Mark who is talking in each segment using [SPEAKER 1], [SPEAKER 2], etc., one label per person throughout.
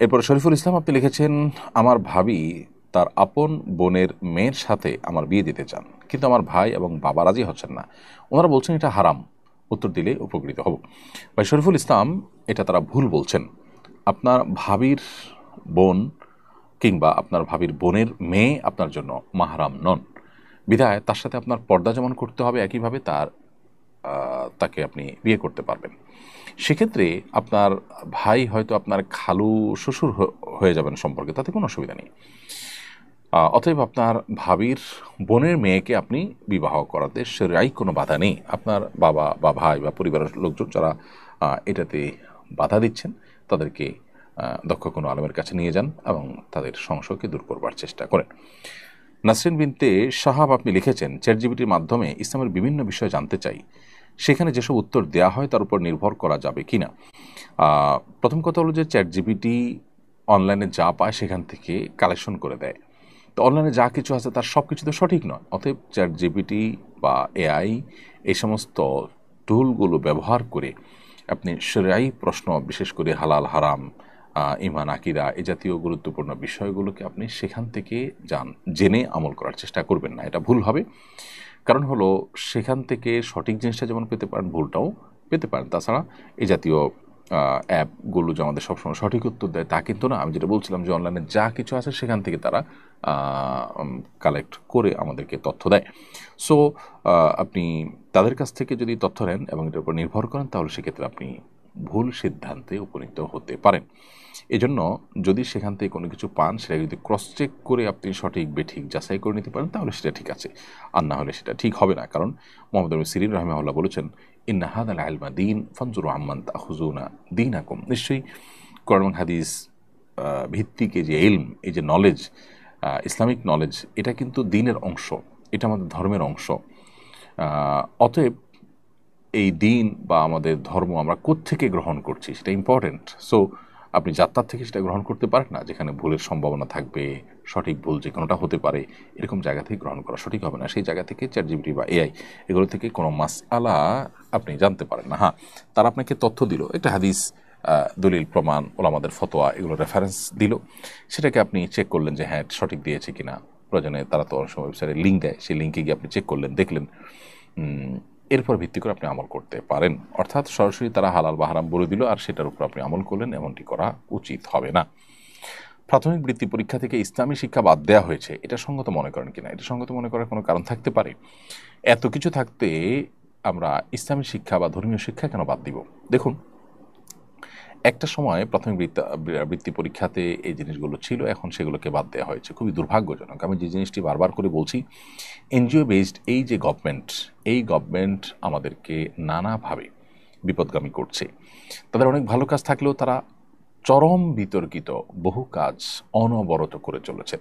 [SPEAKER 1] এরপর শরীফুল ইসলাম আপনি লিখেছেন, আমার ভাবি তার আপন বোনের মেয়ের সাথে আমার বিয়ে দিতে চান, কিন্তু আমার ভাই এবং বাবা রাজি হচ্ছেন না। ওনারা বলছেন এটা হারাম। উত্তর দিলে উপকৃত হব। ভাই শরীফুল ইসলাম, এটা তারা ভুল বলছেন। আপনার ভাবির বোন কিংবা আপনার ভাবির বোনের মেয়ে আপনার জন্য মাহরাম নন। বিধায় তার সাথে আপনার পর্দা যেমন করতে হবে, একইভাবে তাকে আপনি বিয়ে করতে পারবেন। সেক্ষেত্রে আপনার ভাই হয়তো আপনার খালু শ্বশুর হয়ে যাবেন সম্পর্কে, তাতে কোনো অসুবিধা নেই। অতএব আপনার ভাবির বোনের মেয়েকে আপনি বিবাহ করাতে সেরাই কোনো বাধা নেই। আপনার বাবা বা ভাই বা পরিবারের লোকজন যারা এটাতে বাধা দিচ্ছেন, তাদেরকে দক্ষ কোনো আলেমের কাছে নিয়ে যান এবং তাদের সংশয়কে দূর করবার চেষ্টা করেন। নাসরিন বিনতে সাহাব আপনি লিখেছেন, চ্যাটজিপিটির মাধ্যমে ইসলামের বিভিন্ন বিষয় জানতে চাই, সেখানে যেসব উত্তর দেওয়া হয় তার উপর নির্ভর করা যাবে কি না। প্রথম কথা হলো যে চ্যাটজিপিটি অনলাইনে যা পায় সেখান থেকে কালেকশন করে দেয়। তো অনলাইনে যা কিছু আছে তার সব কিছু তো সঠিক নয়। অতএব চ্যাটজিপিটি বা এআই এই সমস্ত টুলগুলো ব্যবহার করে আপনি শরীআই প্রশ্ন, বিশেষ করে হালাল হারাম, ঈমান আকিদা, এই জাতীয় গুরুত্বপূর্ণ বিষয়গুলোকে আপনি সেখান থেকে জেনে আমল করার চেষ্টা করবেন না, এটা ভুল হবে। কারণ হলো সেখান থেকে সঠিক জিনিসটা যেমন পেতে পারেন, ভুলটাও পেতে পারেন। তাছাড়া এই জাতীয় অ্যাপগুলো যে আমাদের সবসময় সঠিক উত্তর দেয় তা কিন্তু না। আমি যেটা বলছিলাম যে অনলাইনে যা কিছু আছে সেখান থেকে তারা কালেক্ট করে আমাদেরকে তথ্য দেয়। সো আপনি তাদের কাছ থেকে যদি তথ্য নেন এবং এটার উপর নির্ভর করেন, তাহলে সেক্ষেত্রে আপনি ভুল সিদ্ধান্তে উপনীত হতে পারেন। এজন্য যদি সেখান থেকে কোনো কিছু পান, সেটা যদি ক্রস চেক করে আপনি সঠিক বেঠিক যাচাই করে নিতে পারেন, তাহলে সেটা ঠিক আছে। আর না হলে সেটা ঠিক হবে না। কারণ মোহাম্মদ বিন সিরিন রাহিমাহুল্লাহ বলেছেন, ইন্না হাদাল ইলমা দীন ফানজুরু আম্মান তাখুযুনা দীনাকুম। নিশ্চয়ই কোরআন এবং হাদিস ভিত্তিক এই যে ইলম, এই যে নলেজ, ইসলামিক নলেজ, এটা কিন্তু দ্বীনের অংশ, এটা আমাদের ধর্মের অংশ। অতএব এই দ্বীন বা আমাদের ধর্ম আমরা কোত্থেকে গ্রহণ করছি সেটা ইম্পর্টেন্ট। সো আপনি যাত্রার থেকে সেটা গ্রহণ করতে পারেন না, যেখানে ভুলের সম্ভাবনা থাকবে, সঠিক ভুল যে কোনোটা হতে পারে, এরকম জায়গা থেকে গ্রহণ করা সঠিক হবে না। সেই জায়গা থেকে চ্যাটজিপিটি বা এআই এগুলো থেকে কোনো মাসআলা আপনি জানতে পারেন না। হ্যাঁ, তারা আপনাকে তথ্য দিল, একটা হাদিস, দলিল প্রমাণ, ওলামাদের ফতোয়া, এগুলো রেফারেন্স দিল, সেটাকে আপনি চেক করলেন যে হ্যাঁ সঠিক দিয়েছে কিনা। প্রয়োজনে তারা তো অনেক সময় ওয়েবসাইটে লিঙ্ক দেয়, সেই লিঙ্কে গিয়ে আপনি চেক করলেন, দেখলেন, এরপর ভিত্তি করে আপনি আমল করতে পারেন। অর্থাৎ সরাসরি তারা হালাল বা হারাম বলে দিল আর সেটার উপর আপনি আমল করলেন, এমনটি করা উচিত হবে না। প্রাথমিক বৃত্তি পরীক্ষা থেকে ইসলামী শিক্ষা বাদ দেওয়া হয়েছে, এটা সঙ্গত মনে করেন কিনা? এটা সঙ্গত মনে করার কোনো কারণ থাকতে পারে? এত কিছু থাকতে আমরা ইসলামী শিক্ষা বা ধর্মীয় শিক্ষা কেন বাদ দিব? দেখুন, একটা সময় প্রাথমিক বৃত্তি পরীক্ষাতে এই জিনিসগুলো ছিল, এখন সেগুলোকে বাদ দেওয়া হয়েছে। খুবই দুর্ভাগ্যজনক। আমি যে জিনিসটি বারবার করে বলছি, এনজিও বেসড এই যে গভর্নমেন্ট, এই গভর্নমেন্ট আমাদেরকে নানাভাবে বিপদগামী করছে। তাদের অনেক ভালো কাজ থাকলেও তারা চরম বিতর্কিত বহু কাজ অনবরত করে চলেছে।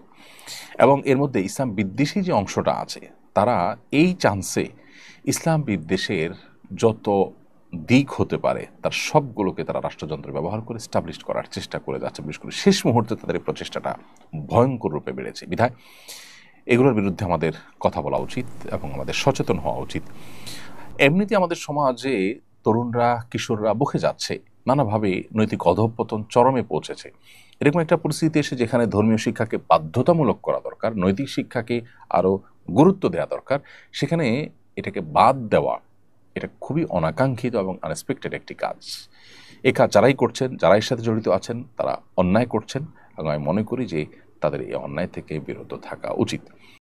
[SPEAKER 1] এবং এর মধ্যে ইসলাম বিদ্বেষী যে অংশটা আছে, তারা এই চান্সে ইসলাম বিদ্বেষের যত দিক হতে পারে তার সবগুলোকে তারা রাষ্ট্রযন্ত্র ব্যবহার করে স্টাবলিশ করার চেষ্টা করে যাচ্ছে। বিশেষ করে শেষ মুহূর্তে তাদের এই প্রচেষ্টাটা ভয়ঙ্কর রূপে বেড়েছে। বিধায় এগুলোর বিরুদ্ধে আমাদের কথা বলা উচিত এবং আমাদের সচেতন হওয়া উচিত। এমনিতে আমাদের সমাজে তরুণরা, কিশোররা বকে যাচ্ছে, নানাভাবে নৈতিক অধঃপতন চরমে পৌঁছেছে। এরকম একটা পরিস্থিতি এসে যেখানে ধর্মীয় শিক্ষাকে বাধ্যতামূলক করা দরকার, নৈতিক শিক্ষাকে আরও গুরুত্ব দেওয়া দরকার, সেখানে এটাকে বাদ দেওয়া, এটা খুবই অনাকাঙ্ক্ষিত এবং আনএক্সপেক্টেড একটি কাজ। এ কাজ যারাই করছেন, যারা এর সাথে জড়িত আছেন, তারা অন্যায় করছেন এবং আমি মনে করি যে তাদের এই অন্যায় থেকে বিরত থাকা উচিত।